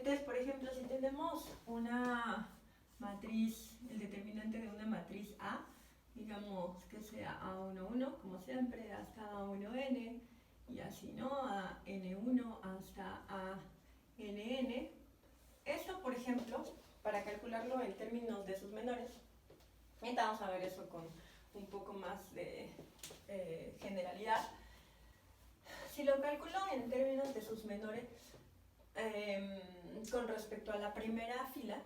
Entonces, por ejemplo, si tenemos una matriz, el determinante de una matriz A, digamos que sea A11, como siempre, hasta A1n, y así, ¿no? A N1 hasta ANN. Esto, por ejemplo, para calcularlo en términos de sus menores, ahorita vamos a ver eso con un poco más de generalidad. Si lo calculo en términos de sus menores, con respecto a la primera fila,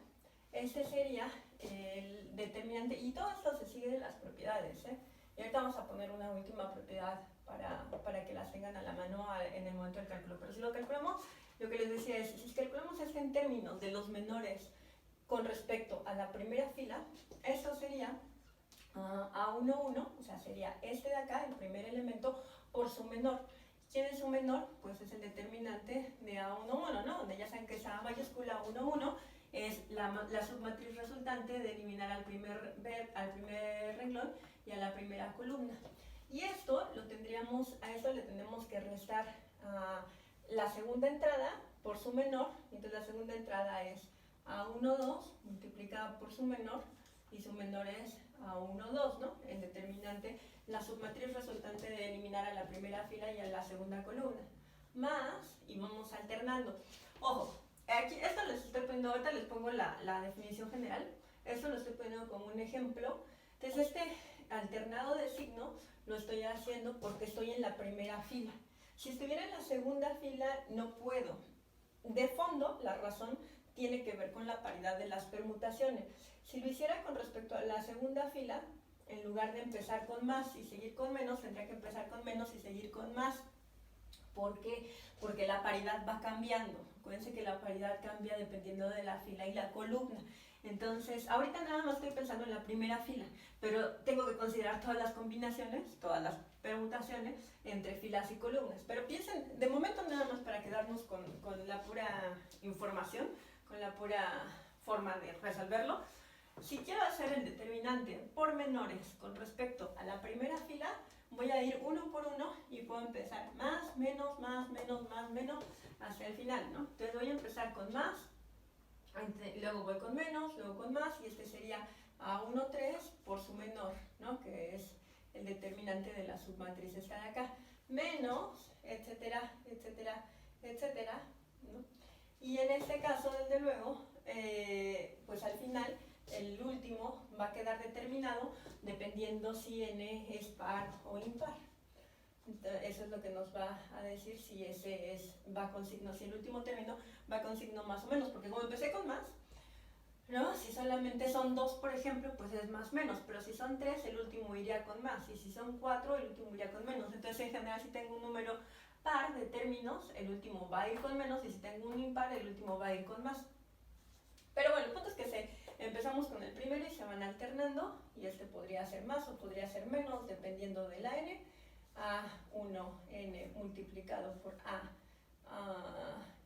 este sería el determinante, y todo esto se sigue de las propiedades, y ahorita vamos a poner una última propiedad para que las tengan a la mano en el momento del cálculo. Pero si lo calculamos, lo que les decía es, si calculamos esto en términos de los menores con respecto a la primera fila, eso sería A11, o sea, sería este de acá, el primer elemento, por su menor. ¿Quién es su menor? Pues es el determinante de A11, ¿no? Donde ya saben que esa A mayúscula 11 es la submatriz resultante de eliminar al primer renglón y a la primera columna. Y esto lo tendríamos, a esto le tendremos que restar la segunda entrada por su menor, y entonces la segunda entrada es A12 multiplicada por su menor, y su menor es A12, ¿no? El determinante, la submatriz resultante de eliminar a la primera fila y a la segunda columna. Más, y vamos alternando. Ojo, aquí, esto les estoy poniendo, ahorita les pongo la definición general, esto lo estoy poniendo como un ejemplo. Entonces este alternado de signo lo estoy haciendo porque estoy en la primera fila. Si estuviera en la segunda fila no puedo. De fondo, la razón tiene que ver con la paridad de las permutaciones. Si lo hiciera con respecto a la segunda fila, en lugar de empezar con más y seguir con menos, tendría que empezar con menos y seguir con más. ¿Por qué? Porque la paridad va cambiando. Acuérdense que la paridad cambia dependiendo de la fila y la columna. Entonces, ahorita nada más estoy pensando en la primera fila, pero tengo que considerar todas las combinaciones, todas las permutaciones entre filas y columnas. Pero piensen, de momento nada más para quedarnos con la pura información, con la pura forma de resolverlo. Si quiero hacer el determinante por menores con respecto a la primera fila, voy a ir uno por uno y puedo empezar más, menos, más, menos, más, menos, hasta el final, ¿no? Entonces voy a empezar con más, luego voy con menos, luego con más, y este sería A13 por su menor, ¿no? Que es el determinante de la submatriz esta de acá, menos, etcétera, etcétera, etcétera, ¿no? Y en este caso, desde luego, pues al final, el último va a quedar determinado dependiendo si n es par o impar. Entonces, eso es lo que nos va a decir si ese va con signo, si el último término va con signo más o menos, porque como empecé con más, ¿no? Si solamente son 2, por ejemplo, pues es más menos, pero si son 3, el último iría con más, y si son 4, el último iría con menos. Entonces, en general, si tengo un número par de términos, el último va a ir con menos, y si tengo un impar, el último va a ir con más. Pero bueno, el punto es que empezamos con el primero y se van alternando, y este podría ser más o podría ser menos, dependiendo de la n. A1n multiplicado por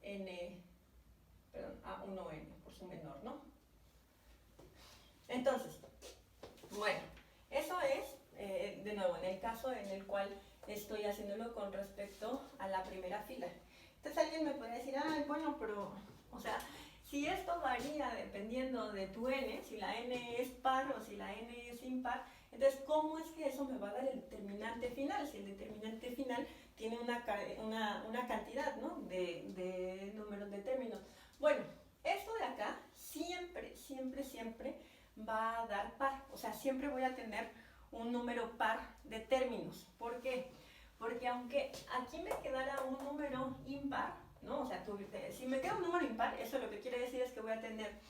A1n por su menor, ¿no? Entonces, bueno, eso es, de nuevo, en el caso en el cual estoy haciéndolo con respecto a la primera fila. Entonces alguien me puede decir, ay, bueno, pero, o sea, si esto varía dependiendo de tu n, si la n es par o si la n es impar, entonces, ¿cómo es que eso me va a dar el determinante final? Si el determinante final tiene una cantidad, ¿no? de números de términos. Bueno, esto de acá siempre, siempre, siempre va a dar par. O sea, siempre voy a tener un número par de términos. ¿Por qué? Porque aunque aquí me quedara un número impar, ¿no? O sea, si me queda un número impar, eso lo que quiere decir es que voy a tener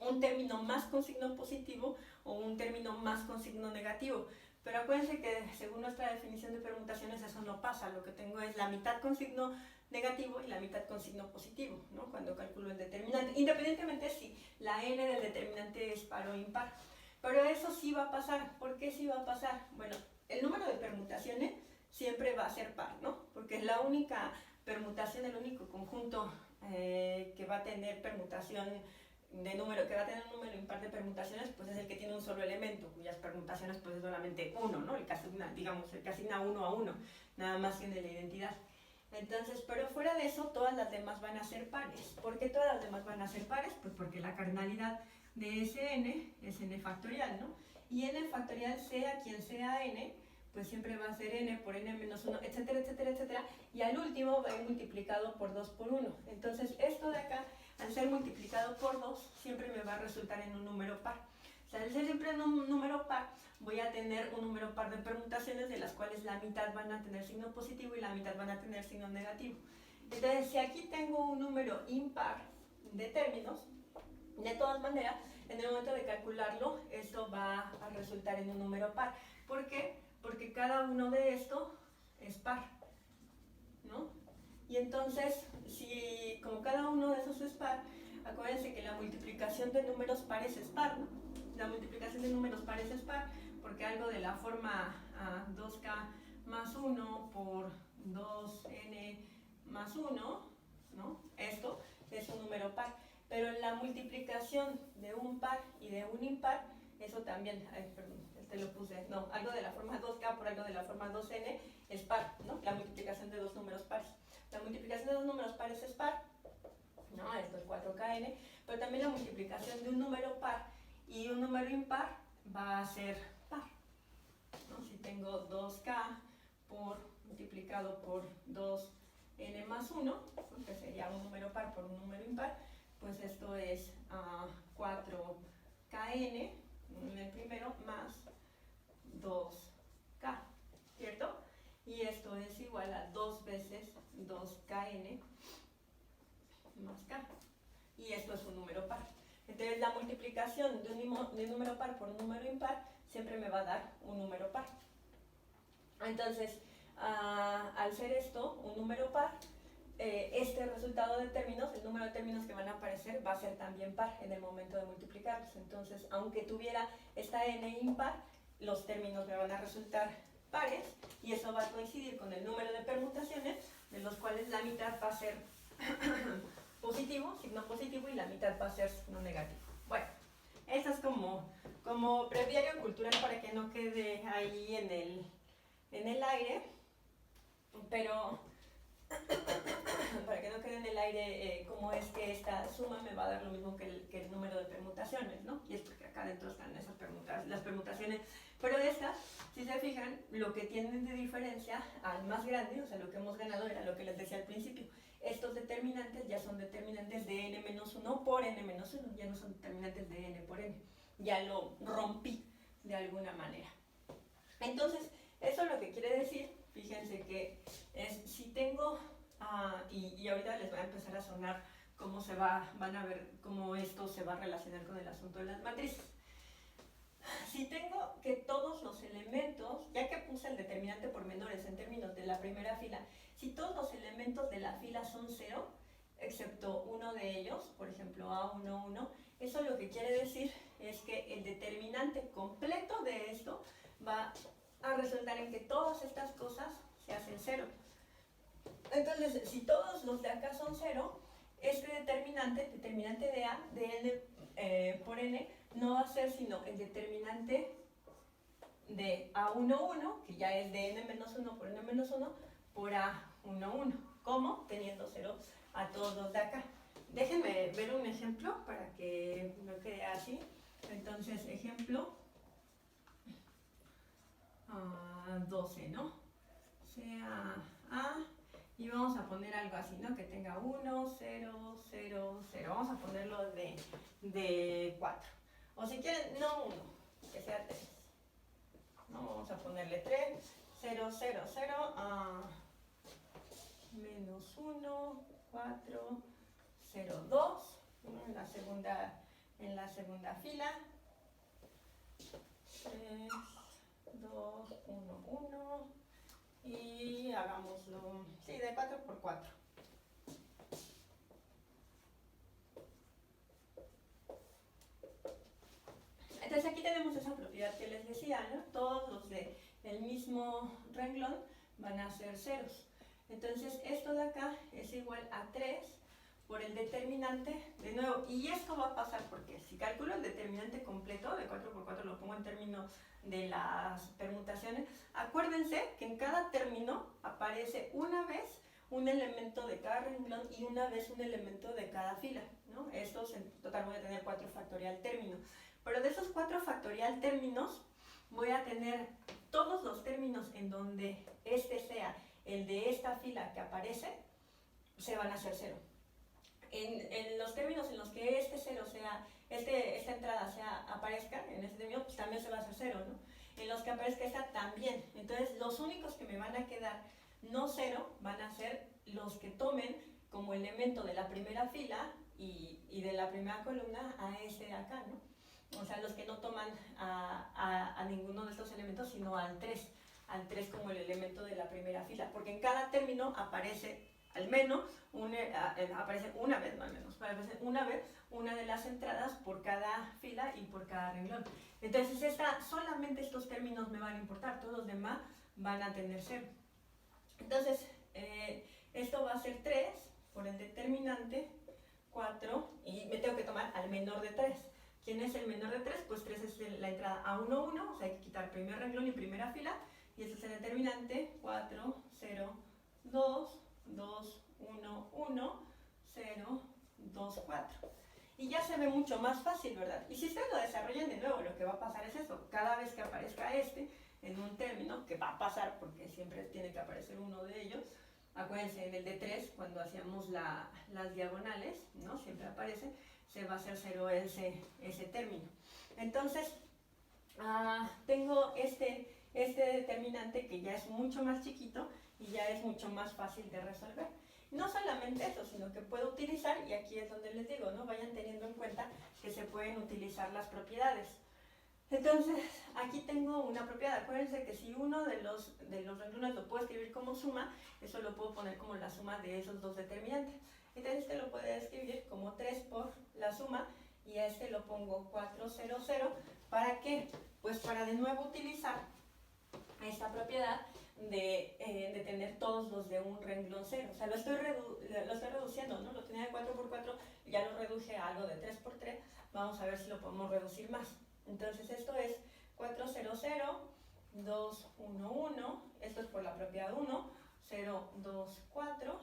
un término más con signo positivo o un término más con signo negativo. Pero acuérdense que según nuestra definición de permutaciones eso no pasa. Lo que tengo es la mitad con signo negativo y la mitad con signo positivo, ¿no? Cuando calculo el determinante, independientemente si la n del determinante es par o impar. Pero eso sí va a pasar. ¿Por qué sí va a pasar? Bueno, el número de permutaciones siempre va a ser par, ¿no? Porque es la única permutación, el único conjunto que va a tener permutación de número, que va a tener un número impar de permutaciones, pues es el que tiene un solo elemento, cuyas permutaciones pues es solamente uno, ¿no? El que asigna, digamos, el que asigna 1 a 1, nada más tiene la identidad. Entonces, pero fuera de eso, todas las demás van a ser pares. ¿Por qué todas las demás van a ser pares? Pues porque la cardinalidad de ese n es n factorial, ¿no? Y n factorial, sea quien sea n, pues siempre va a ser n por n menos 1, etcétera, etcétera, etcétera. Y al último va a ir multiplicado por 2 por 1. Entonces, esto de acá, al ser multiplicado por 2, siempre me va a resultar en un número par. O sea, al ser siempre en un número par, voy a tener un número par de permutaciones de las cuales la mitad van a tener signo positivo y la mitad van a tener signo negativo. Entonces, si aquí tengo un número impar de términos, de todas maneras, en el momento de calcularlo, esto va a resultar en un número par. ¿Por qué? Porque cada uno de estos es par, ¿no? Y entonces, si como cada uno de esos es par, acuérdense que la multiplicación de números pares es par, ¿no? La multiplicación de números pares es par, porque algo de la forma 2k más 1 por 2n más 1, ¿no? Esto es un número par. Pero la multiplicación de un par y de un impar, eso también, perdón, lo puse, no, algo de la forma 2k por algo de la forma 2n es par, ¿no? La multiplicación de dos números pares. La multiplicación de dos números pares es par, ¿no? Esto es 4kn, pero también la multiplicación de un número par y un número impar va a ser par, ¿no? Si tengo 2k multiplicado por 2n más 1, que sería un número par por un número impar, pues esto es 4kn en el primero más 2k, ¿cierto? Y esto es igual a 2 veces 2kn más k. Y esto es un número par. Entonces la multiplicación de un número par por un número impar siempre me va a dar un número par. Entonces, al ser esto un número par, este resultado de términos, el número de términos que van a aparecer va a ser también par en el momento de multiplicarlos. Entonces, aunque tuviera esta n impar, los términos me van a resultar pares y eso va a coincidir con el número de permutaciones, de los cuales la mitad va a ser positivo, signo positivo, y la mitad va a ser signo negativo. Bueno, eso es como breviario cultural para que no quede ahí en el aire, pero para que no quede en el aire cómo es que esta suma me va a dar lo mismo que el número de permutaciones, ¿no? Y es porque acá dentro están esas las permutaciones, pero estas, si se fijan, lo que tienen de diferencia al más grande, o sea, lo que hemos ganado era lo que les decía al principio. Estos determinantes ya son determinantes de n-1 por n-1, ya no son determinantes de n por n, ya lo rompí de alguna manera. Entonces, eso lo que quiere decir, fíjense que es, si tengo, y ahorita les va a empezar a sonar cómo van a ver cómo esto se va a relacionar con el asunto de las matrices. Si tengo que todos los elementos, ya que puse el determinante por menores en términos de la primera fila, si todos los elementos de la fila son 0, excepto uno de ellos, por ejemplo A1, 1, eso lo que quiere decir es que el determinante completo de esto va a resultar en que todas estas cosas se hacen 0. Entonces, si todos los de acá son 0, este determinante de A, de n por n, no va a ser sino el determinante de A11, que ya es de n-1 por n-1, por A11. ¿Cómo? Teniendo 0 a todos los de acá. Déjenme ver un ejemplo para que no quede así. Entonces, ejemplo 12, ¿no? Sea A, y vamos a poner algo así, ¿no? Que tenga 1, 0, 0, 0. Vamos a ponerlo de 4. O si quieren, no 1, que sea 3. ¿No? Vamos a ponerle 3, 0, 0, 0, menos 1, 4, 0, 2, ¿no? en la segunda fila. 3, 2, 1, 1. Y hagámoslo, sí, de 4 por 4. Entonces aquí tenemos esa propiedad que les decía, ¿no? Todos los del mismo renglón van a ser ceros. Entonces esto de acá es igual a 3 por el determinante, de nuevo, y esto va a pasar porque si calculo el determinante completo de 4 por 4, lo pongo en términos de las permutaciones, acuérdense que en cada término aparece una vez un elemento de cada renglón y una vez un elemento de cada fila, ¿no? Estos en total voy a tener 4 factorial términos. Pero de esos 4 factorial términos, voy a tener todos los términos en donde este sea el de esta fila que aparece, se van a hacer 0. En los términos en los que este 0 sea, esta entrada aparezca, en este término, pues también se va a hacer 0, ¿no? En los que aparezca esta también. Entonces, los únicos que me van a quedar no 0 van a ser los que tomen como elemento de la primera fila y de la primera columna a este de acá, ¿no? O sea, los que no toman a ninguno de estos elementos, sino al 3 como el elemento de la primera fila, porque en cada término aparece al menos aparece una vez, no al menos, aparece una vez una de las entradas por cada fila y por cada renglón. Entonces solamente estos términos me van a importar, todos los demás van a tener 0. Entonces esto va a ser 3 por el determinante 4 y me tengo que tomar al menor de 3. ¿Quién es el menor de 3? Pues 3 es la entrada A1, 1, o sea hay que quitar primer renglón y primera fila, y este es el determinante 4, 0, 2, 2, 1, 1, 0, 2, 4. Y ya se ve mucho más fácil, ¿verdad? Y si ustedes lo desarrollan de nuevo, lo que va a pasar es eso. Cada vez que aparezca este en un término, que va a pasar porque siempre tiene que aparecer uno de ellos, acuérdense, en el de 3, cuando hacíamos las diagonales, ¿no? Siempre aparece, se va a hacer 0 ese término. Entonces, tengo este determinante que ya es mucho más chiquito y ya es mucho más fácil de resolver. No solamente eso, sino que puedo utilizar, y aquí es donde les digo, ¿no? Vayan teniendo en cuenta que se pueden utilizar las propiedades. Entonces, aquí tengo una propiedad. Acuérdense que si uno de los renglones lo puedo escribir como suma, eso lo puedo poner como la suma de esos dos determinantes. Entonces, este lo puedo escribir como 3 por la suma, y a este lo pongo 4, 0, 0. ¿Para qué? Pues para de nuevo utilizar esta propiedad de tener todos los de un renglón 0. O sea, lo estoy reduciendo, ¿no? Lo tenía de 4 por 4, ya lo reduje a algo de 3 por 3. Vamos a ver si lo podemos reducir más. Entonces, esto es 4, 0, 0, 2, 1, 1. Esto es por la propiedad 1, 0, 2, 4.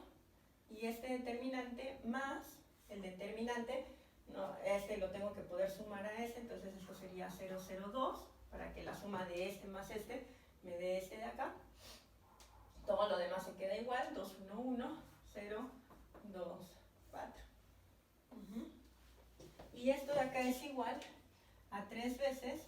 Y este determinante más el determinante, no, este lo tengo que poder sumar a este, entonces esto sería 0, 0, 2, para que la suma de este más este me dé este de acá. Todo lo demás se queda igual, 2, 1, 1, 0, 2, 4. Y esto de acá es igual a 3 veces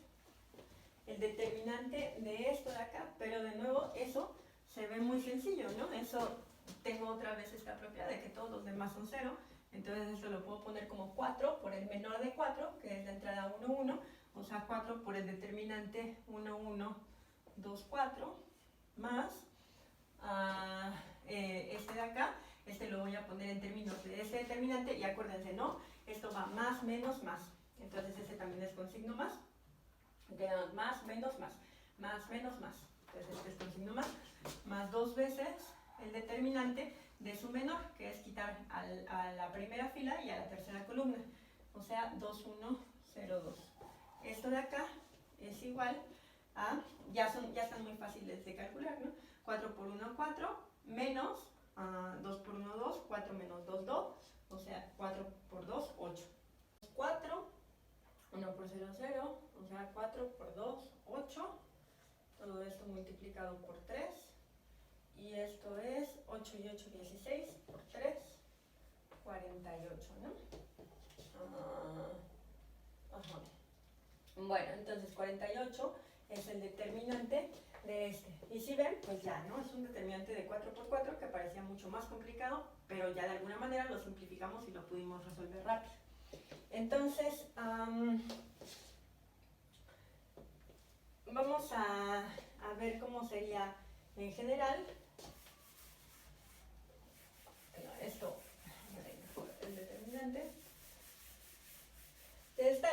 el determinante de esto de acá, pero de nuevo eso se ve muy sencillo, ¿no? Eso tengo otra vez esta propiedad de que todos los demás son 0, entonces esto lo puedo poner como 4 por el menor de 4, que es la entrada 1, 1, o sea 4 por el determinante 1, 1, 2, 4, más este de acá, este lo voy a poner en términos de ese determinante, y acuérdense, ¿no? Esto va más, menos, más, entonces este también es con signo más, quedamos más, menos, más, más, menos, más, entonces este es con signo más 2 veces el determinante de su menor, que es quitar a la primera fila y a la tercera columna, o sea 2, 1, 0, 2. Esto de acá es igual a, ya están muy fáciles de calcular, ¿no? 4 por 1, 4, menos 2 por 1, 2, 4 menos 2, 2, o sea 4 por 2, 8. 4, 1 por 0, 0, o sea 4 por 2, 8, todo esto multiplicado por 3, y esto es 8 y 8, 16, por 3, 48, ¿no? Ajá. Bueno, entonces 48 es el determinante de este. Y si ven, pues ya, ¿no? Es un determinante de 4 por 4 que parecía mucho más complicado, pero ya de alguna manera lo simplificamos y lo pudimos resolver rápido. Entonces, vamos a ver cómo sería en general. Esto, el determinante. Esta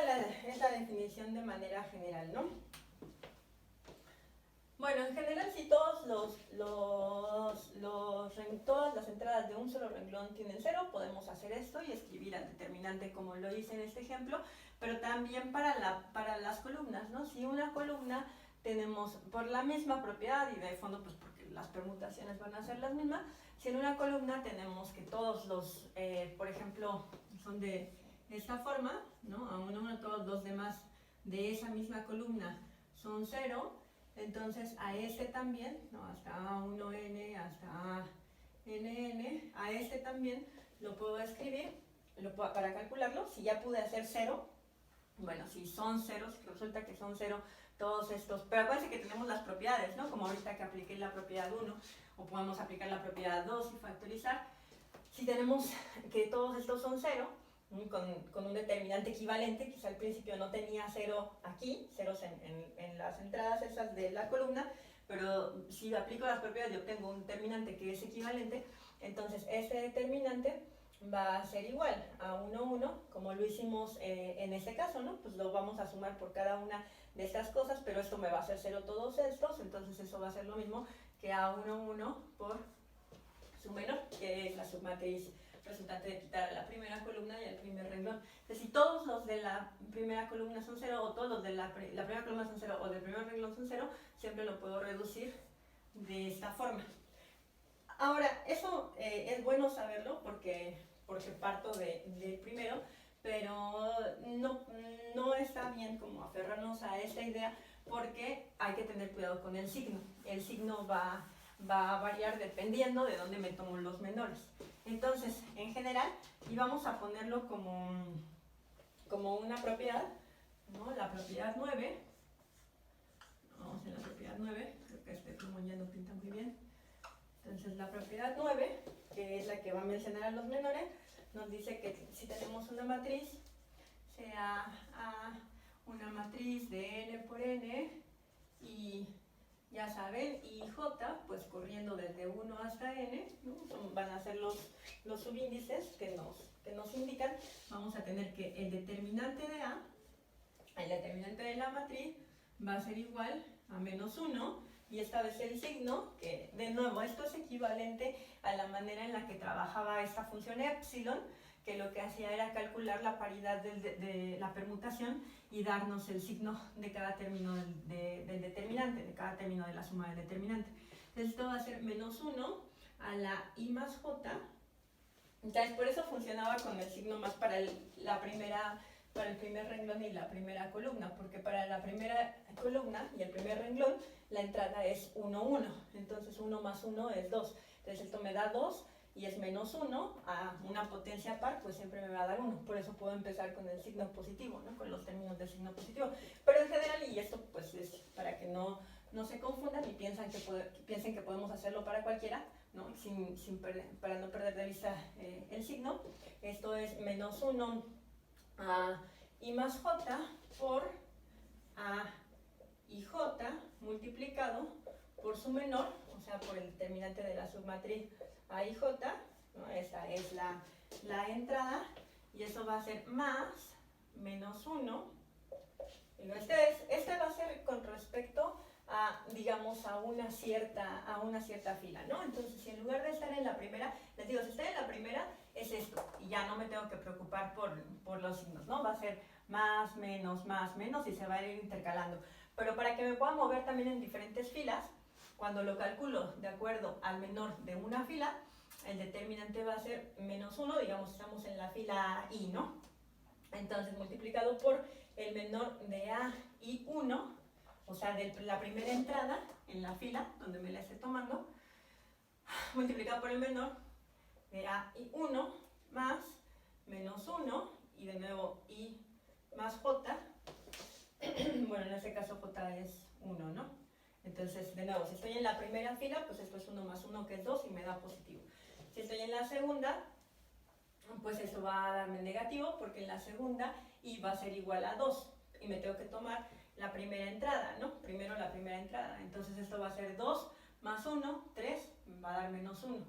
es la definición de manera general, ¿no? Bueno, en general, si todas las entradas de un solo renglón tienen 0, podemos hacer esto y escribir al determinante como lo hice en este ejemplo, pero también para las columnas, ¿no? Si una columna tenemos por la misma propiedad y de fondo pues porque las permutaciones van a ser las mismas. Si en una columna tenemos que todos los, por ejemplo, son de esta forma, ¿no? A 1, 1, todos los demás de esa misma columna son 0, entonces a este también, ¿no? Hasta A1N, hasta ANN, a este también lo puedo escribir para calcularlo. Si ya pude hacer 0, bueno, si son ceros, si resulta que son 0 todos estos, pero acuérdense que tenemos las propiedades, ¿no? Como ahorita que apliqué la propiedad 1, o podemos aplicar la propiedad 2 y factorizar. Si tenemos que todos estos son 0, con un determinante equivalente, quizá al principio no tenía 0 aquí, ceros en las entradas esas de la columna, pero si aplico las propiedades y obtengo un determinante que es equivalente, entonces ese determinante va a ser igual a 1, 1, como lo hicimos en este caso, ¿no? Pues lo vamos a sumar por cada una de estas cosas, pero esto me va a hacer 0 todos estos, entonces eso va a ser lo mismo que A1, 1 por su menor, que es la submatriz resultante de quitar a la primera columna y al primer renglón. Entonces, si todos los de la primera columna son 0, o todos los de la primera columna son 0, o del primer renglón son 0, siempre lo puedo reducir de esta forma. Ahora, eso es bueno saberlo porque parto del primero, pero no está bien como aferrarnos a esta idea porque hay que tener cuidado con el signo. El signo va a variar dependiendo de dónde me tomo los menores. Entonces, en general, y vamos a ponerlo como una propiedad, ¿no? La propiedad 9, vamos en la propiedad 9, creo que este plumón ya no pinta muy bien. Entonces, la propiedad 9, que es la que va a mencionar a los menores, nos dice que si tenemos una matriz, sea A una matriz de n por n, y ya saben, y j, pues corriendo desde 1 hasta n, ¿no? Van a ser los subíndices que nos indican. Vamos a tener que el determinante de A, el determinante de la matriz, va a ser igual a menos 1, y esta vez el signo, que de nuevo esto es equivalente a la manera en la que trabajaba esta función epsilon, que lo que hacía era calcular la paridad de la permutación y darnos el signo de cada término del determinante, de cada término de la suma del determinante. Entonces esto va a ser menos 1 a la i más j. Entonces por eso funcionaba con el signo más para el primer renglón y la primera columna, porque para la primera columna y el primer renglón la entrada es 1, 1, entonces 1 más 1 es 2, entonces esto me da 2 y es menos 1 a una potencia par, pues siempre me va a dar 1, por eso puedo empezar con el signo positivo, ¿no? Con los términos del signo positivo, pero en general, y esto pues es para que no se confundan y piensen que podemos hacerlo para cualquiera, ¿no? Para no perder de vista el signo, esto es menos 1 a i más j por a y j multiplicado por su menor, o sea, por el determinante de la submatriz a y j, ¿no? Esta es la entrada, y eso va a ser más menos 1. Este va a ser con respecto a, digamos, a una cierta fila, ¿no? Entonces, si en lugar de estar en la primera, les digo, si estoy en la primera, es esto, y ya no me tengo que preocupar por los signos, ¿no? Va a ser más, menos, y se va a ir intercalando. Pero para que me pueda mover también en diferentes filas, cuando lo calculo de acuerdo al menor de una fila, el determinante va a ser menos 1, digamos, estamos en la fila i, ¿no? Entonces, multiplicado por el menor de a y 1, o sea, de la primera entrada en la fila, donde me la esté tomando, multiplicado por el menor de a y 1, más menos 1, y de nuevo i más j, bueno, en este caso j es 1, ¿no? Entonces, de nuevo, si estoy en la primera fila, pues esto es 1 más 1, que es 2, y me da positivo. Si estoy en la segunda, pues esto va a darme negativo, porque en la segunda i va a ser igual a 2, y me tengo que tomar la primera entrada, ¿no? Primero la primera entrada. Entonces esto va a ser 2 más 1, 3, va a dar menos 1.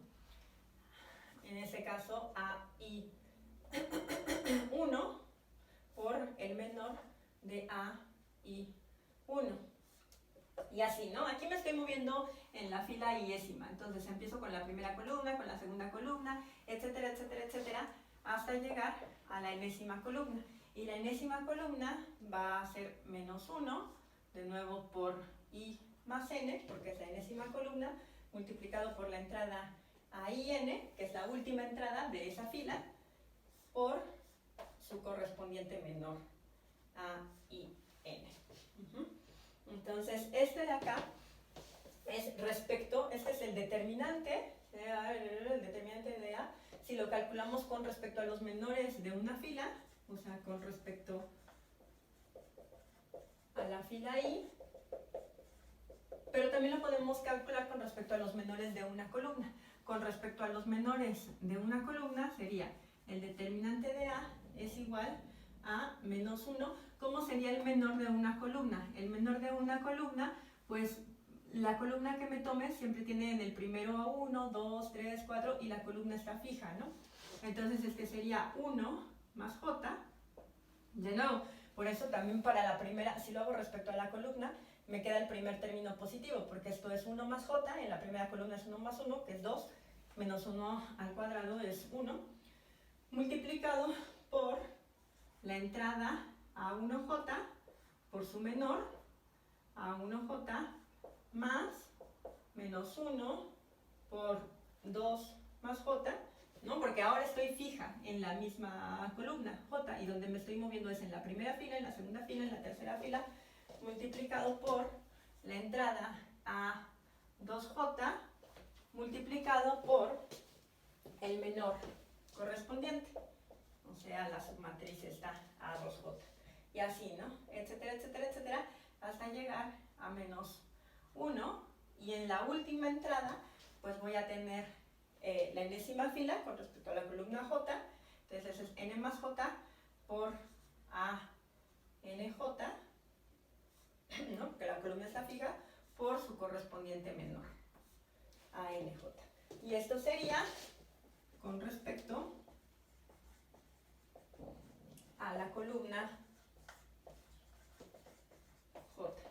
En este caso, a i 1 por el menor de a y 1. Y así, ¿no? Aquí me estoy moviendo en la fila iésima. Entonces empiezo con la primera columna, con la segunda columna, etcétera, etcétera, etcétera, hasta llegar a la enésima columna. Y la enésima columna va a ser menos 1, de nuevo por I más n, porque es la enésima columna, multiplicado por la entrada AIN, que es la última entrada de esa fila, por su correspondiente menor AIN. Entonces, este de acá es respecto, este es el determinante de A, si lo calculamos con respecto a los menores de una fila, o sea, con respecto a la fila I, pero también lo podemos calcular con respecto a los menores de una columna. Con respecto a los menores de una columna sería el determinante de A es igual a menos 1. ¿Cómo sería el menor de una columna? El menor de una columna, pues la columna que me tome siempre tiene en el primero a 1, 2, 3, 4 y la columna está fija, ¿no? Entonces este sería 1 más J. De nuevo, por eso también para la primera, si lo hago respecto a la columna, me queda el primer término positivo, porque esto es 1 más J, en la primera columna es 1 más 1, que es 2, menos 1 al cuadrado es 1, multiplicado por la entrada A1J por su menor, A1J, más menos 1 por 2 más J, ¿no? Porque ahora estoy fija en la misma columna, J, y donde me estoy moviendo es en la primera fila, en la segunda fila, en la tercera fila, multiplicado por la entrada a 2J, multiplicado por el menor correspondiente, o sea, la submatriz está a 2J. Y así, ¿no? Etcétera, etcétera, etcétera, hasta llegar a menos 1. Y en la última entrada, pues voy a tener la enésima fila con respecto a la columna J. Entonces es n más J por a nj, ¿no? Porque la columna está fija, por su correspondiente menor, a nj. Y esto sería con respecto a la columna J.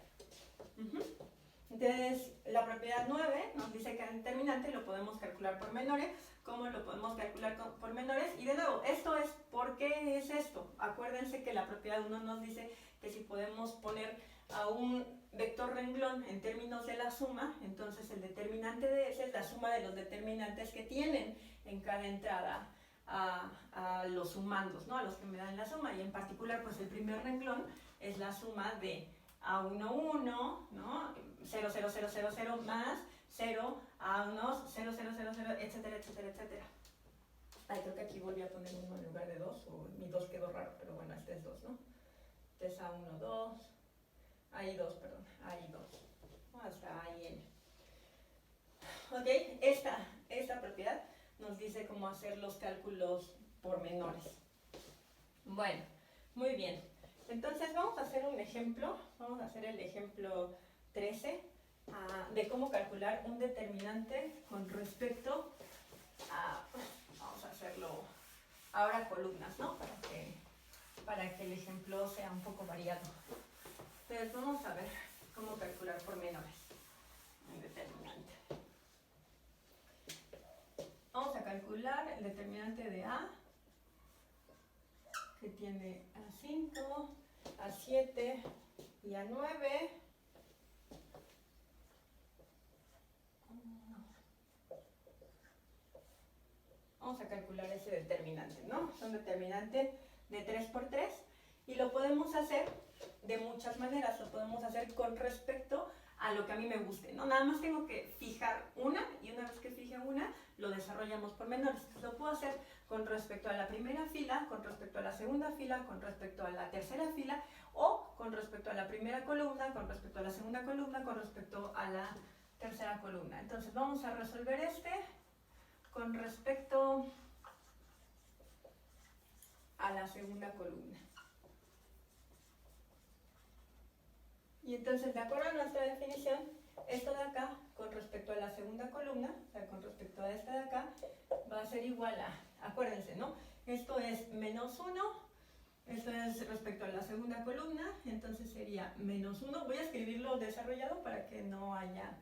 Entonces, la propiedad 9 nos dice que el determinante lo podemos calcular por menores. ¿Cómo lo podemos calcular por menores? Y de nuevo, esto es, ¿por qué es esto? Acuérdense que la propiedad 1 nos dice que si podemos poner a un vector renglón en términos de la suma, entonces el determinante de ese es la suma de los determinantes que tienen en cada entrada a los sumandos, ¿no? A los que me dan la suma. Y en particular, pues el primer renglón es la suma de A1, 1, ¿no? 0, 0, 0, 0, 0 más 0, A1, 0, 0, 0, 0, etcétera, etcétera, etcétera. Ay, creo que aquí volví a poner 1 en lugar de 2, o mi 2 quedó raro, pero bueno, este es 2, ¿no? Entonces A1, 2, ahí 2, perdón, ahí 2, hasta ahí n. Ok, esta propiedad nos dice cómo hacer los cálculos por menores. Bueno, muy bien. Entonces vamos a hacer un ejemplo, vamos a hacer el ejemplo 13 de cómo calcular un determinante con respecto a, vamos a hacerlo ahora columnas, ¿no? Para que el ejemplo sea un poco variado. Entonces vamos a ver cómo calcular por menores un determinante. Vamos a calcular el determinante de A, que tiene A5, A7 y A9. Vamos a calcular ese determinante, ¿no? Es un determinante de 3 por 3 y lo podemos hacer de muchas maneras. Lo podemos hacer con respecto a lo que a mí me guste, ¿no? Nada más tengo que fijar una y una vez que fije una, lo desarrollamos por menores. Lo puedo hacer con respecto a la primera fila, con respecto a la segunda fila, con respecto a la tercera fila o con respecto a la primera columna, con respecto a la segunda columna, con respecto a la tercera columna. Entonces vamos a resolver con respecto a la segunda columna. Y entonces, de acuerdo a nuestra definición, esto de acá, con respecto a la segunda columna, o sea, con respecto a esta de acá, va a ser igual a, acuérdense, ¿no? Esto es menos 1, esto es respecto a la segunda columna, entonces sería menos 1. Voy a escribirlo desarrollado para que no haya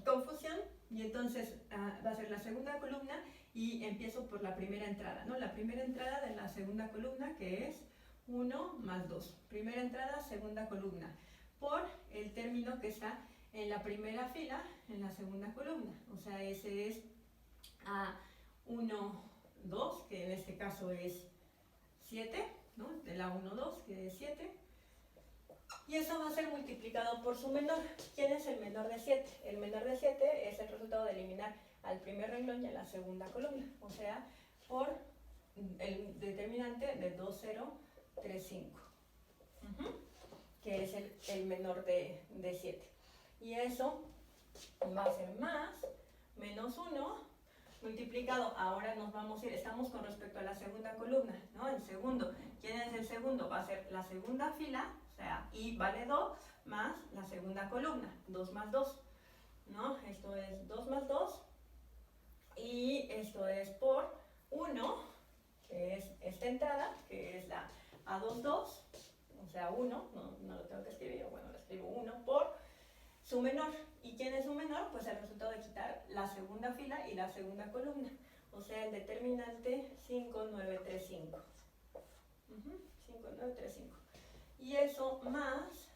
confusión. Y entonces va a ser la segunda columna y empiezo por la primera entrada, ¿no? La primera entrada de la segunda columna, que es 1 más 2. Primera entrada, segunda columna. por el término que está en la primera fila, en la segunda columna. O sea, ese es A1, 2, que en este caso es 7, ¿no? De la 1, 2, que es 7. Y eso va a ser multiplicado por su menor. ¿Quién es el menor de 7? El menor de 7 es el resultado de eliminar al primer renglón y a la segunda columna. O sea, por el determinante de 2, 0, 3, 5. Que es el menor de 7. Y eso va a ser más, menos 1, multiplicado. Ahora nos vamos a ir, estamos con respecto a la segunda columna, ¿no? El segundo. ¿Quién es el segundo? Va a ser la segunda fila, o sea, y vale 2, más la segunda columna, 2 más 2, ¿no? Esto es 2 más 2, y esto es por 1, que es esta entrada, que es la A2, 2, o sea 1, no lo tengo que escribir, bueno, lo escribo 1 por su menor. ¿Y quién es su menor? Pues el resultado de quitar la segunda fila y la segunda columna, o sea el determinante 5, 9, 3, 5. 5, 9, 3, 5. Y eso más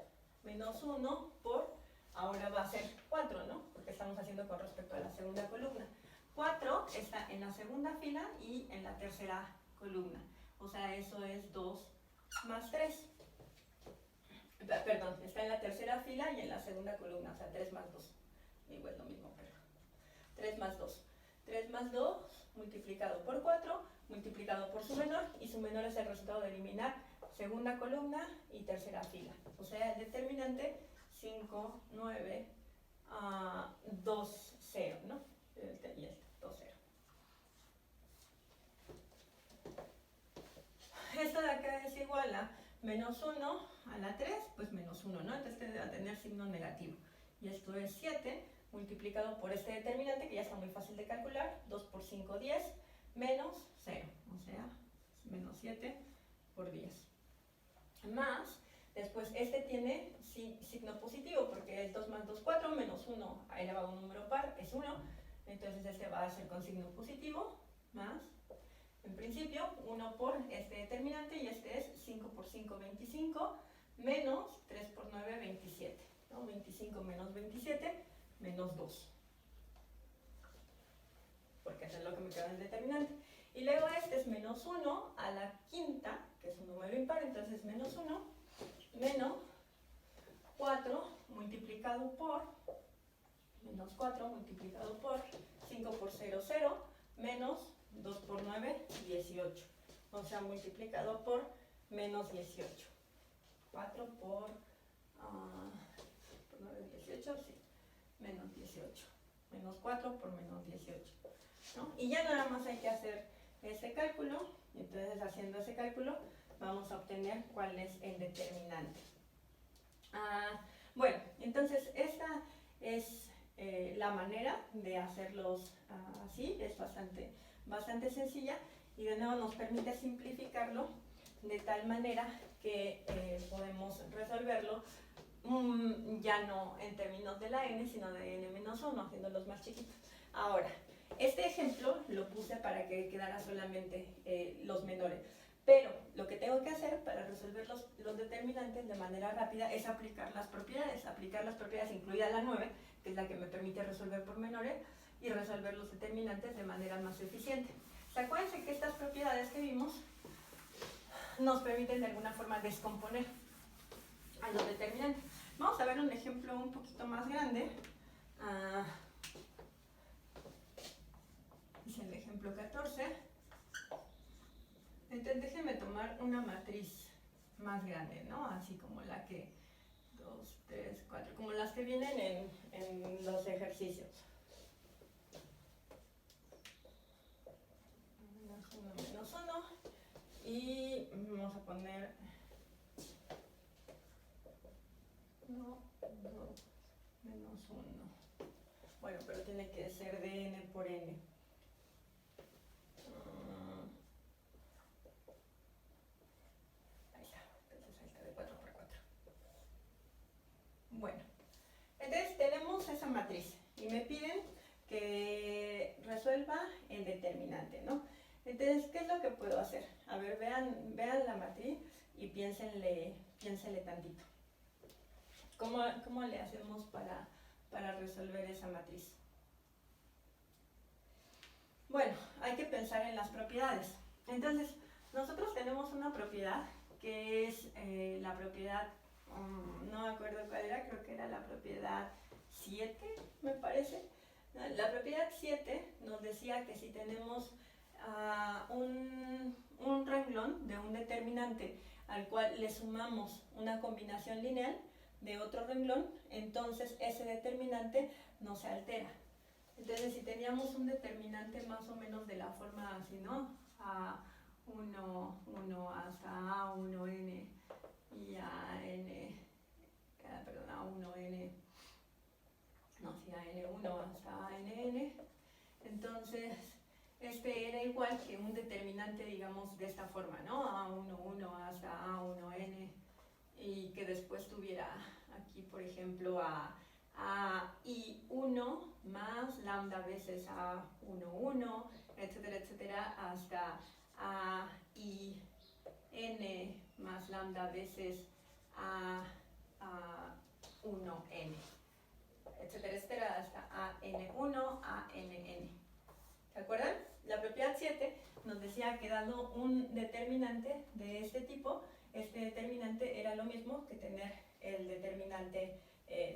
menos 1 por, ahora va a ser 4, ¿no? Porque estamos haciendo con respecto a la segunda columna. 4 está en la segunda fila y en la tercera columna. O sea, eso es 2 más 3. Perdón, está en la tercera fila y en la segunda columna, o sea, 3 más 2. Digo, es lo mismo, pero 3 más 2. 3 más 2 multiplicado por 4, multiplicado por su menor, y su menor es el resultado de eliminar segunda columna y tercera fila. O sea, el determinante 5, 9, 2, 0, ¿no? Y este, 2, 0. Esto de acá es igual a menos 1 a la 3, pues menos 1, ¿no? Entonces va a tener signo negativo. Y esto es 7 multiplicado por este determinante, que ya está muy fácil de calcular, 2 por 5, 10, menos 0, o sea, menos 7 por 10. Más, después este tiene signo positivo, porque es 2 más 2, 4, menos 1 elevado a un número par es 1, entonces este va a ser con signo positivo, más, en principio, 1 por este determinante, y este es 5 por 5, 25, menos 3 por 9, 27. ¿No? 25 menos 27, menos 2. Porque eso es lo que me queda en el determinante. Y luego este es menos 1 a la quinta, que es un número impar, entonces menos 1, menos 4 multiplicado por, menos 4 multiplicado por 5 por 0, 0, menos 2 por 9, 18. O sea, multiplicado por menos 18. 4 por 9, 18, sí. Menos 18. Menos 4 por menos 18. ¿No? Y ya nada más hay que hacer ese cálculo. Entonces, haciendo ese cálculo, vamos a obtener cuál es el determinante. Bueno, entonces esta es la manera de hacerlos así. Es bastante sencilla, y de nuevo nos permite simplificarlo de tal manera que podemos resolverlo ya no en términos de la n, sino de n-1, haciéndolos más chiquitos. Ahora, este ejemplo lo puse para que quedara solamente los menores, pero lo que tengo que hacer para resolver los determinantes de manera rápida es aplicar las propiedades incluida la 9, que es la que me permite resolver por menores, y resolver los determinantes de manera más eficiente. Acuérdense que estas propiedades que vimos nos permiten de alguna forma descomponer a los determinantes. Vamos a ver un ejemplo un poquito más grande. Es el ejemplo 14. Entonces déjenme tomar una matriz más grande, ¿no? Así como la que 2, 3, 4, como las que vienen en los ejercicios. Menos 1, y vamos a poner menos 1. Bueno, pero tiene que ser de n por n. Ahí está, entonces ahí está de 4 por 4. Bueno, entonces tenemos esa matriz y me piden que resuelva el determinante, ¿no? Entonces, ¿qué es lo que puedo hacer? A ver, vean la matriz y piénsenle tantito. ¿cómo le hacemos para resolver esa matriz? Bueno, hay que pensar en las propiedades. Entonces, nosotros tenemos una propiedad que es la propiedad, no me acuerdo cuál era, creo que era la propiedad 7, me parece. La propiedad 7 nos decía que si tenemos un renglón de un determinante al cual le sumamos una combinación lineal de otro renglón, entonces ese determinante no se altera. Entonces, si teníamos un determinante más o menos de la forma así, ¿no? A1 hasta A1n y A1n, no, sí, AN1 hasta ANN. Entonces, este era igual que un determinante, digamos, de esta forma, ¿no? A11 hasta A1n, y que después tuviera aquí, por ejemplo, a I1 más lambda veces A11, etcétera, etcétera, hasta a IN más lambda veces A1n, etcétera, etcétera, hasta AN1, ANN. ¿Se acuerdan? La propiedad 7 nos decía que dado un determinante de este tipo, este determinante era lo mismo que tener el determinante,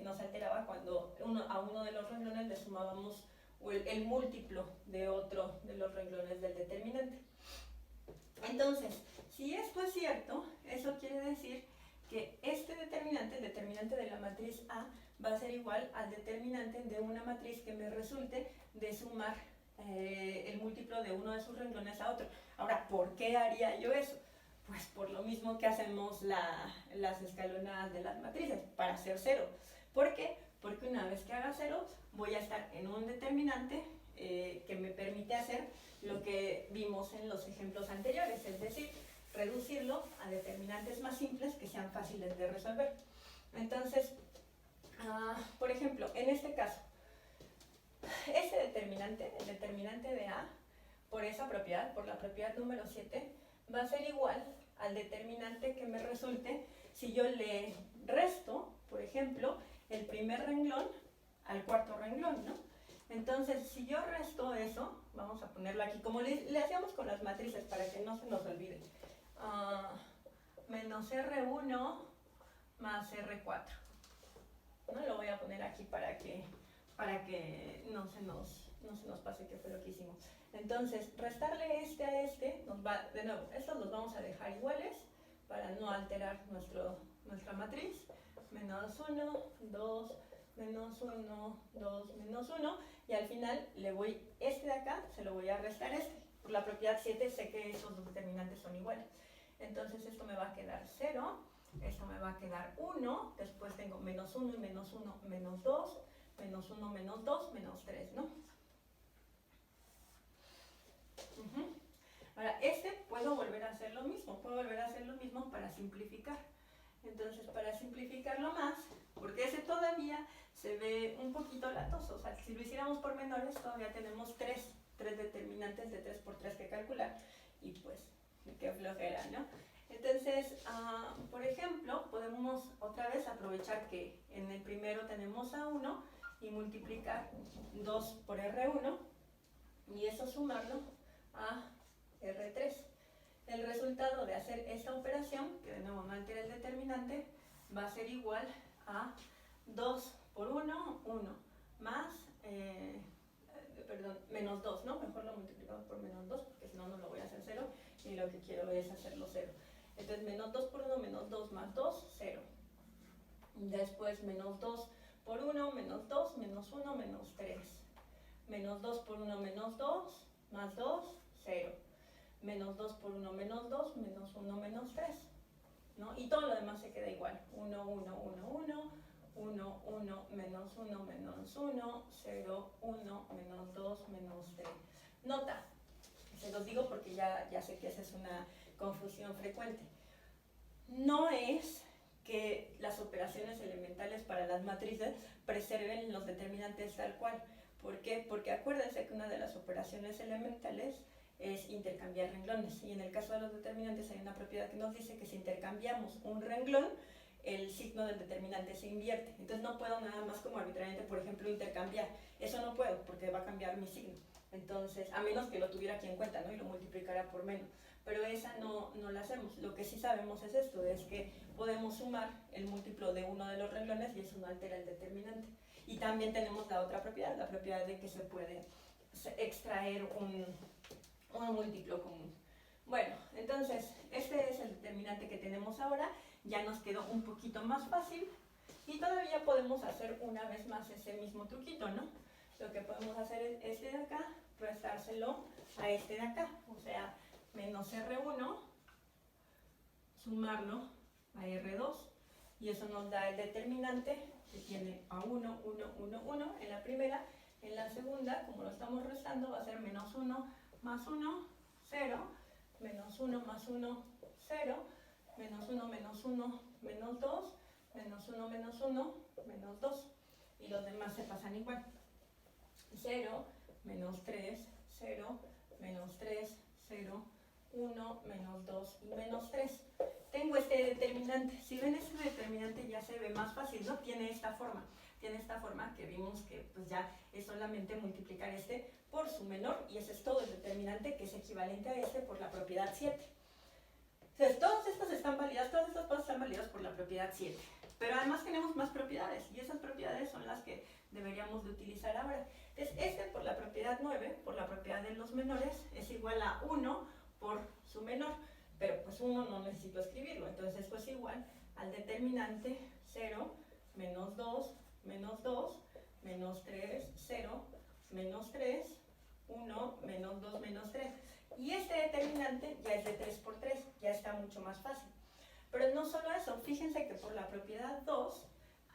nos alteraba cuando a uno de los renglones le sumábamos el múltiplo de otro de los renglones del determinante. Entonces, si esto es cierto, eso quiere decir que este determinante, el determinante de la matriz A, va a ser igual al determinante de una matriz que me resulte de sumar el múltiplo de uno de sus renglones a otro. Ahora, ¿por qué haría yo eso? Pues por lo mismo que hacemos las escalonadas de las matrices, para hacer cero. ¿Por qué? Porque una vez que haga cero, voy a estar en un determinante que me permite hacer lo que vimos en los ejemplos anteriores, es decir, reducirlo a determinantes más simples que sean fáciles de resolver. Entonces, por ejemplo, en este caso, este determinante, el determinante de A, por esa propiedad, por la propiedad número 7, va a ser igual al determinante que me resulte si yo le resto, por ejemplo, el primer renglón al cuarto renglón, ¿no? Entonces, si yo resto eso, vamos a ponerlo aquí, como le hacíamos con las matrices para que no se nos olvide. Menos R1 más R4. ¿No? Lo voy a poner aquí para que no se nos pase que fue lo que hicimos. Entonces, restarle este a este, nos va, de nuevo, estos los vamos a dejar iguales para no alterar nuestra matriz. Menos 1, 2, menos 1, 2, menos 1, y al final le voy, este de acá, se lo voy a restar este. Por la propiedad 7 sé que esos dos determinantes son iguales. Entonces esto me va a quedar 0, esto me va a quedar 1, después tengo menos 1 y menos 1, menos 2, menos 1, menos 2, menos 3, ¿no? Ahora, este puedo volver a hacer lo mismo, para simplificar. Entonces, para simplificarlo más, porque ese todavía se ve un poquito latoso, o sea, si lo hiciéramos por menores, todavía tenemos tres determinantes de 3 por 3 que calcular, y pues, qué flojera, ¿no? Entonces, por ejemplo, podemos otra vez aprovechar que en el primero tenemos A1 y multiplicar 2 por R1, y eso sumarlo a R3. El resultado de hacer esta operación, que de nuevo no altera el determinante, va a ser igual a 2 por 1, 1, más, menos 2, ¿no? Mejor lo multiplicamos por menos 2, porque si no, no lo voy a hacer 0, y lo que quiero es hacerlo 0. Entonces, menos 2 por 1, menos 2 más 2, 0. Después, menos 2 por 1, menos 2, menos 1, menos 3. Menos 2 por 1, menos 2, más 2, 0. Menos 2 por 1, menos 2, menos 1, menos 3, ¿no? Y todo lo demás se queda igual. 1, 1, 1, 1, 1, 1, menos 1, menos 1, 0, 1, menos 2, menos 3. Nota, se los digo porque ya sé que esa es una confusión frecuente. No es que las operaciones elementales para las matrices preserven los determinantes tal cual. ¿Por qué? Porque acuérdense que una de las operaciones elementales es intercambiar renglones, y en el caso de los determinantes hay una propiedad que nos dice que si intercambiamos un renglón, el signo del determinante se invierte. Entonces no puedo nada más como arbitrariamente, por ejemplo, intercambiar. Eso no puedo porque va a cambiar mi signo. Entonces, a menos que lo tuviera aquí en cuenta, ¿no? Y lo multiplicara por menos. Pero esa no la hacemos. Lo que sí sabemos es esto, es que podemos sumar el múltiplo de uno de los renglones y eso no altera el determinante. Y también tenemos la otra propiedad, la propiedad de que se puede extraer un múltiplo común. Bueno, entonces, este es el determinante que tenemos ahora. Ya nos quedó un poquito más fácil. Y todavía podemos hacer una vez más ese mismo truquito, ¿no? Lo que podemos hacer es este de acá, restárselo a este de acá. O sea, menos R1, sumarlo a R2. Y eso nos da el determinante que tiene a 1, 1, 1, 1 en la primera. En la segunda, como lo estamos restando, va a ser menos 1 más 1, 0. Menos 1 más 1, 0. Menos 1 menos 1, menos 2. Menos 1 menos 1, menos 2. Y los demás se pasan igual. 0, menos 3, 0, menos 3, 0, 1, menos 2 y menos 3. Tengo este determinante. Si ven, este determinante ya se ve más fácil, ¿no? Tiene esta forma. Tiene esta forma que vimos que pues ya es solamente multiplicar este por su menor y ese es todo el determinante que es equivalente a este por la propiedad 7. Entonces, todos estos están validados, todos estos pasos están validados por la propiedad 7. Pero además tenemos más propiedades y esas propiedades son las que deberíamos de utilizar ahora. Entonces, este por la propiedad 9, por la propiedad de los menores, es igual a 1 por su menor. Pero pues 1 no necesito escribirlo, entonces esto es igual al determinante 0, menos 2, menos 2, menos 3, 0, menos 3, 1, menos 2, menos 3. Y este determinante ya es de 3 por 3, ya está mucho más fácil. Pero no solo eso, fíjense que por la propiedad 2,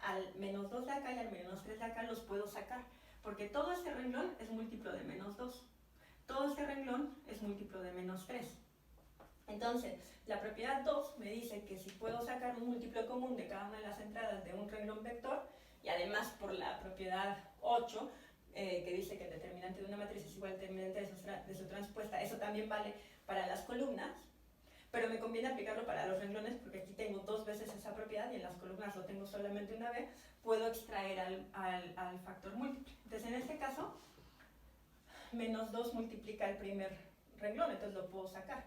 al menos 2 de acá y al menos 3 de acá los puedo sacar. Porque todo este renglón es múltiplo de menos 2. Todo este renglón es múltiplo de menos 3. Entonces, la propiedad 2 me dice que si puedo sacar un múltiplo común de cada una de las entradas de un renglón vector, y además por la propiedad 8, que dice que el determinante de una matriz es igual al determinante de su transpuesta, eso también vale para las columnas, pero me conviene aplicarlo para los renglones porque aquí tengo dos veces esa propiedad y en las columnas lo tengo solamente una vez, puedo extraer al factor múltiple. Entonces, en este caso, menos 2 multiplica el primer renglón, entonces lo puedo sacar.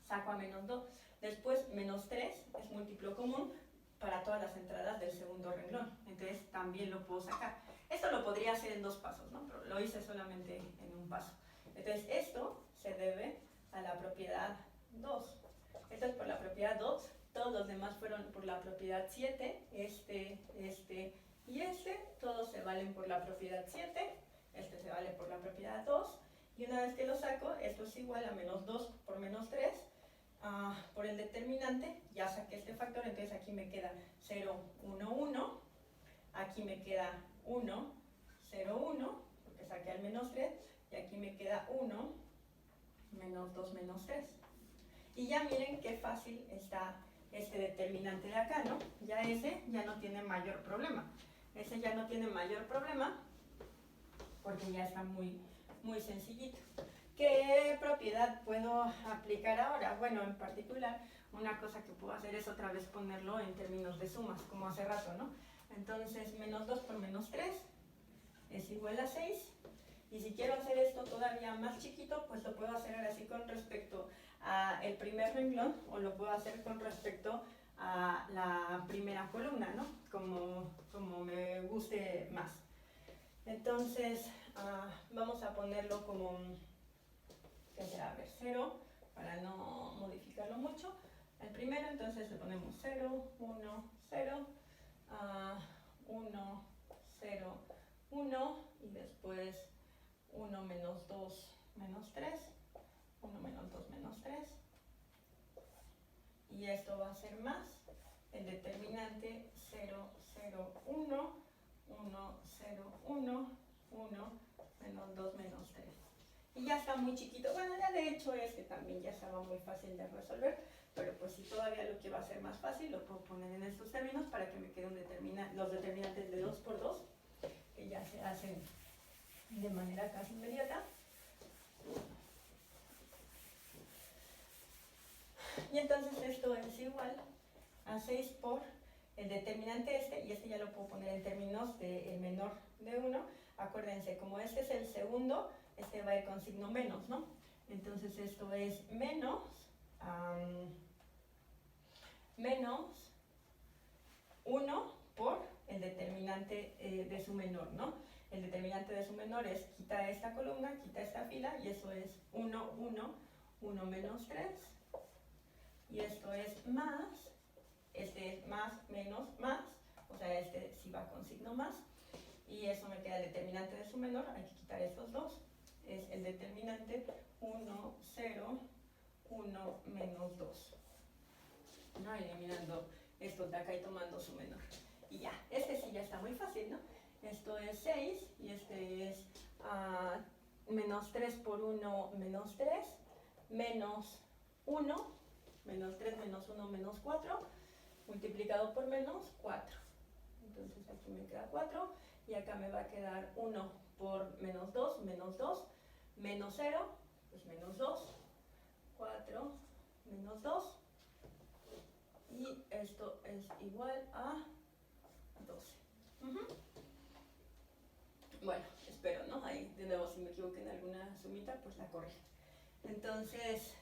Saco a menos 2. Después, menos 3 es múltiplo común para todas las entradas del segundo renglón. Entonces, también lo puedo sacar. Esto lo podría hacer en dos pasos, ¿no? Pero lo hice solamente en un paso. Entonces, esto se debe a la propiedad 2. Esto es por la propiedad 2. Todos los demás fueron por la propiedad 7. Este y este. Todos se valen por la propiedad 7. Este se vale por la propiedad 2. Y una vez que lo saco, esto es igual a menos 2 por menos 3. Por el determinante, ya saqué este factor, entonces aquí me queda 0, 1, 1. Aquí me queda 1, 0, 1, porque saqué al menos 3. Y aquí me queda 1, menos 2, menos 3. Y ya miren qué fácil está este determinante de acá, ¿no? Ya ese ya no tiene mayor problema. Ese ya no tiene mayor problema porque ya está muy sencillito. ¿Qué propiedad puedo aplicar ahora? Bueno, en particular, una cosa que puedo hacer es otra vez ponerlo en términos de sumas, como hace rato, ¿no? Entonces, menos 2 por menos 3 es igual a 6. Y si quiero hacer esto todavía más chiquito, pues lo puedo hacer ahora sí con respecto al primer renglón o lo puedo hacer con respecto a la primera columna, ¿no? Como me guste más. Entonces, vamos a ponerlo como, ¿qué será? A ver, 0, para no modificarlo mucho. El primero, entonces le ponemos 0, 1, 0, 1, 0, 1, y después 1 menos 2 menos 3, 1 menos 2 menos 3. Y esto va a ser más el determinante 0, 0, 1, 1, 0, 1, 1, menos 2 menos 3. Y ya está muy chiquito. Bueno, ya de hecho este también ya estaba muy fácil de resolver, pero pues si todavía lo quiero hacer más fácil, lo puedo poner en estos términos para que me queden los determinantes de 2 por 2, que ya se hacen de manera casi inmediata. Y entonces esto es igual a 6 por el determinante y este ya lo puedo poner en términos del menor de 1. Acuérdense, como este es el segundo, este va a ir con signo menos, ¿no? Entonces esto es menos 1 por el determinante de su menor, ¿no? El determinante de su menor es quita esta columna, quita esta fila, y eso es 1, 1, 1 menos 3. Y esto es más, este es más, menos, más, o sea, este sí va con signo más. Y eso me queda el determinante de su menor, hay que quitar estos dos. Es el determinante 1, 0, 1 menos 2. ¿No? Eliminando esto de acá y tomando su menor. Y ya, este sí ya está muy fácil, ¿no? Esto es 6 y este es menos 3 por 1 menos 3, menos 1, menos 3 menos 1 menos 4, multiplicado por menos 4. Entonces aquí me queda 4 y acá me va a quedar 1 por menos 2, menos 0, pues menos 2, 4, menos 2. Y esto es igual a 12. Bueno, espero, ¿no? Ahí de nuevo, si me equivoqué en alguna sumita, pues la corrijo. Entonces,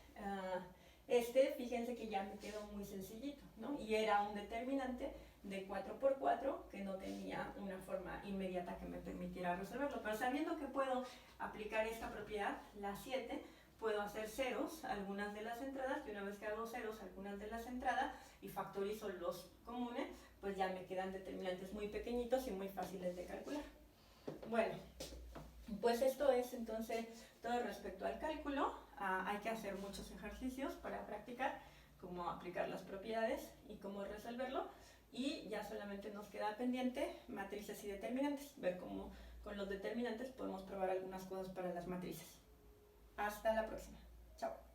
fíjense que ya me quedó muy sencillito, ¿no? Y era un determinante de 4 por 4 que no tenía una forma inmediata que me permitiera resolverlo. Pero sabiendo que puedo aplicar esta propiedad, la 7, puedo hacer ceros algunas de las entradas, y una vez que hago ceros algunas de las entradas y factorizo los comunes, pues ya me quedan determinantes muy pequeñitos y muy fáciles de calcular. Bueno, pues esto es entonces todo respecto al cálculo. Hay que hacer muchos ejercicios para practicar cómo aplicar las propiedades y cómo resolverlo, y ya solamente nos queda pendiente matrices y determinantes, ver cómo con los determinantes podemos probar algunas cosas para las matrices. Hasta la próxima. Chao.